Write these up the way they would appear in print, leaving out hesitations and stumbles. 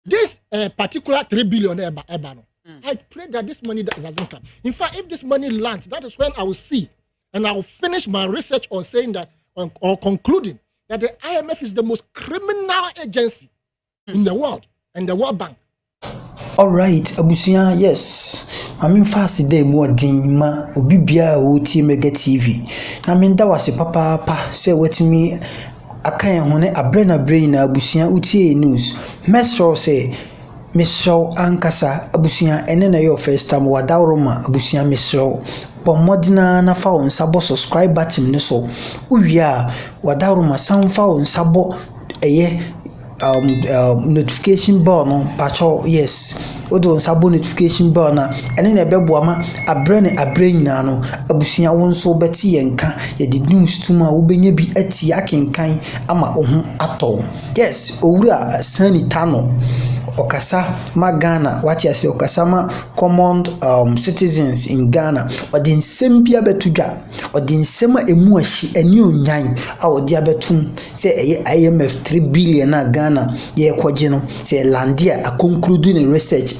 This particular 3 billion eba no. I pray that this money doesn't come. In fact, if this money lands, that is when I will see and I will finish my research on saying that or concluding that the IMF is the most criminal agency in the world and the World Bank. All right, Abusia, yes. I mean, fast day more dinma, Obibia, Oti Mega TV. I mean, that was a papa, say what me. I can't hone a brain, Abusia, Uti news. Mesro say, Mesro Ankasa, Abusia, and then your first time, Wadauroma, Abusia Mesro. Pomodina na fa on sabo subscribe button ne so. Uwia, Wadauroma, sound fa on sabo, notification bell no pacho yes odo nsabo notification bell na ene na bebo ama abre nyina no abusia won so beti yenka ye the news tuma wo benya bi ati akenkan ama ohun ato yes owura Asani Tano okasa ma Ghana what you say okasa ma common citizens in Ghana odi nsem bia betudwa odi nsem emu ahyi ani onyan a odi abetum say IMF 3 billion na Ghana ye kwaje no say landia a conclude in research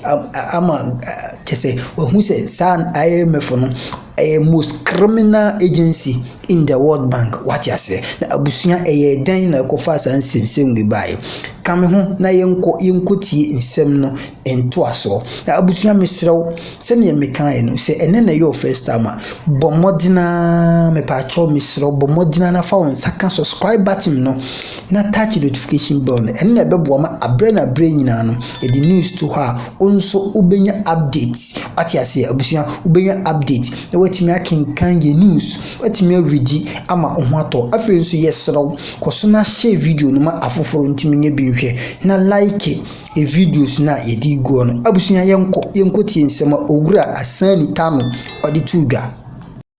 ama say who say san IMF no a most criminal agency in the World Bank what you say na abusia den na kofa san sensem bi bai kame ho na yenko tie nsem no ento aso na abusia mesrew se ne mekan no se ene na your first time bomodina me pa cho mesrew bomodina na fa won saka subscribe button no na touch notification bell ene na bebo ma abre nyina no e the news to her onso ubenya update what you say abusia ubenya update na wetimi akenkan ye news wetimi awidi ama ohwo ato afi nso yesrew koso na share video no ma afoforo ntimi nye bi na like a videos na yedi go no abusunya yenko tie nsema ogura Asani Tano odi tuga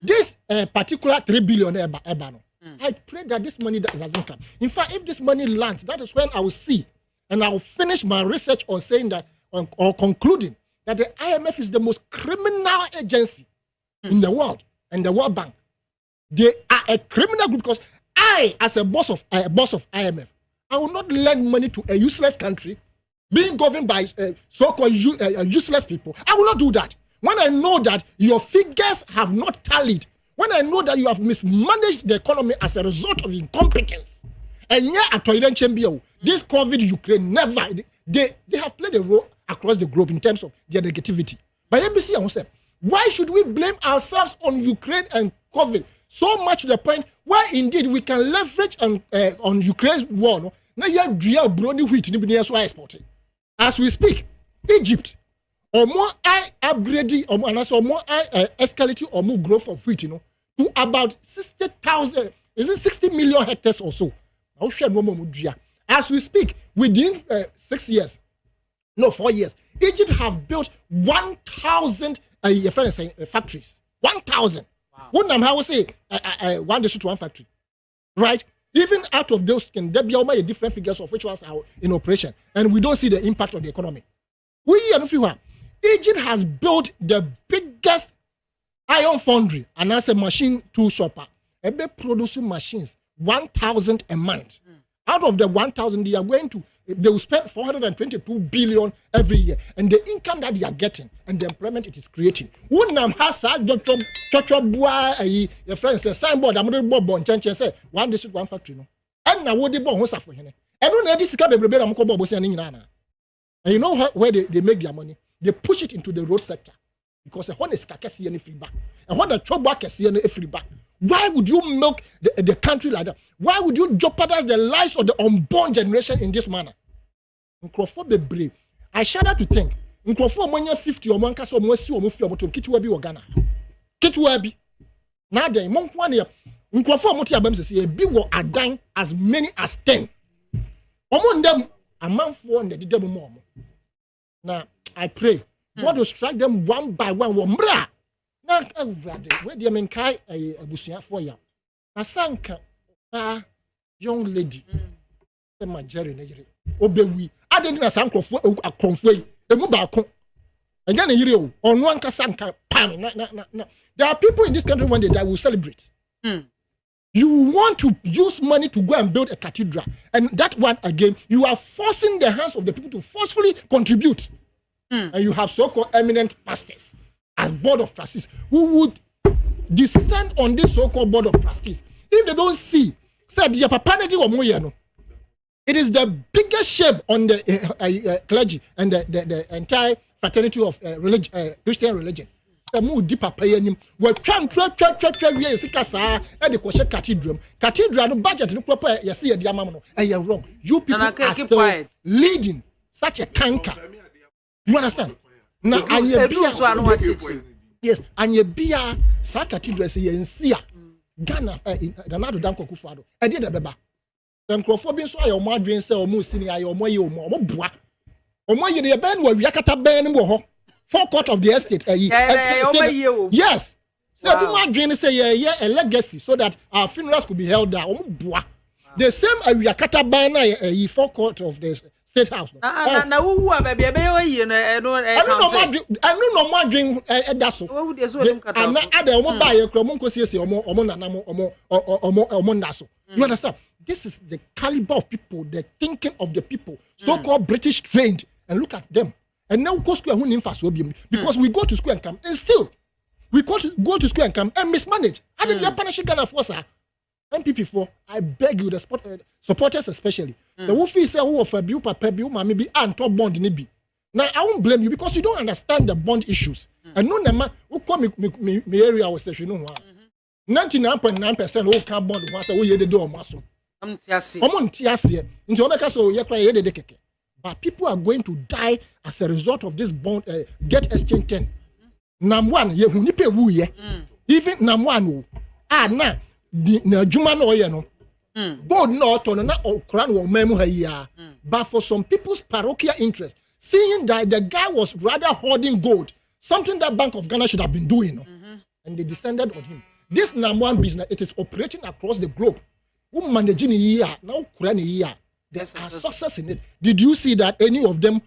this particular 3 billion eba no. I pray that this money doesn't come. In fact, if this money lands, that is when I will see and I will finish my research on saying that or concluding that the IMF is the most criminal agency in the world and the World Bank. They are a criminal group because I, as a boss of IMF, I will not lend money to a useless country being governed by so-called useless people. I will not do that. When I know that your figures have not tallied, when I know that you have mismanaged the economy as a result of incompetence, and yet at this COVID Ukraine never, they have played a role across the globe in terms of their negativity. But NBC, I say, why should we blame ourselves on Ukraine and COVID so much to the point where indeed we can leverage on Ukraine's war? No? Now you have real brownie wheat in the exporting. As we speak, Egypt, or more upgrading, or more escalating, or more growth of wheat, to about 60,000, is it 60 million hectares or so? As we speak, within 4 years, Egypt have built 1,000 factories. 1,000. Wow. How we say one district, one factory, right? Even out of those, there be different figures of which ones are in operation, and we don't see the impact on the economy. Egypt has built the biggest iron foundry and as a machine tool shopper. They producing machines 1,000 a month. Out of the 1,000, they will spend 422 billion every year, and the income that they are getting and the employment it is creating. Your friends say signboard. I'm going to born change say one district, one factory. No, and now what they born who's for him? And when this can be and you know where they make their money? They push it into the road sector because the one is kakesi any free back, and when the trouble kakesi any free back. Why would you milk the country like that? Why would you jeopardize the lives of the unborn generation in this manner? Be brave. I shudder to think. Nkrofor 50 or one cast or more see or move your kitwabi or Ghana. Kitwabi. Now then, monk 1 year. Nkrofor Motiabam says a big war are dying as many as 10. Among them, a month for the devil more. Now I pray God will strike them one by one. Now, where the men kai a busia for ya. Asanka, young lady, the majority Nigeria. Obewi. I didn't ask Uncle for a conflay, a mobile. And then a year on one Kasanka, pan. There are people in this country when they die will celebrate. You want to use money to go and build a cathedral. And that one, again, you are forcing the hands of the people to forcefully contribute. And you have so-called eminent pastors as board of trustees who would descend on this so-called board of trustees. If they don't see, said it is the biggest shame on the clergy and the entire fraternity of Christian religion. Emu di papa yanim we twa wie sika saa e de ko cathedral no budget no proper yesi ye dia mam no wrong. You people are still leading such a canker. You understand? Na anye bia yes, anye bia sa cathedral se ye nsia Ghana Danado Danko Kufuado e de beba nkrofo bi so aye omo adwen se omo sini aye omo ye omo boa omo ye de be no wiakata ben no ho forecourt of the estate. Yes. So wow. Dream say a legacy so that our funerals could be held there. The same Yakata Bana a forecourt of the state house. I don't know my dream that's so. You understand? This is the caliber of people, the thinking of the people, so-called British trained, and look at them. And now go school because we go to school and come, and still we go to school and come and mismanage. I didn't get punishing Ghana for sir. MPP4, I beg you, the supporters especially. So who feel say who of a bill papa bill maybe and top bond nibi. Now I won't blame you because you don't understand the bond issues. And no nema who come me area was say you know 99.9% who can bond once we ye the door muscle. Tiasie. Into obeka so ye cry ye de keke. But people are going to die as a result of this bond debt exchange 10. Nam1 ye hu nipe wu ye. Even nam1 na juma no ye no. God no to na okran wo memu ha ya. But for some people's parochial interest, seeing that the guy was rather hoarding gold, something that Bank of Ghana should have been doing, and they descended on him. This nam1 business, it is operating across the globe. Who managing here now Quran there's a success in it. Did you see that any of them,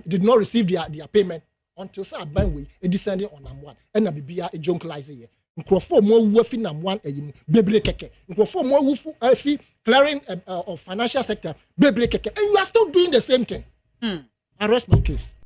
did not receive their payment until Banwe descending on nam1? And Nabibia a junk lies here. Nkrofo more worthy nam1 a bebre keke. Nkrofo more worthy clearing of financial sector bebre keke. And you are still doing the same thing. I rest my case.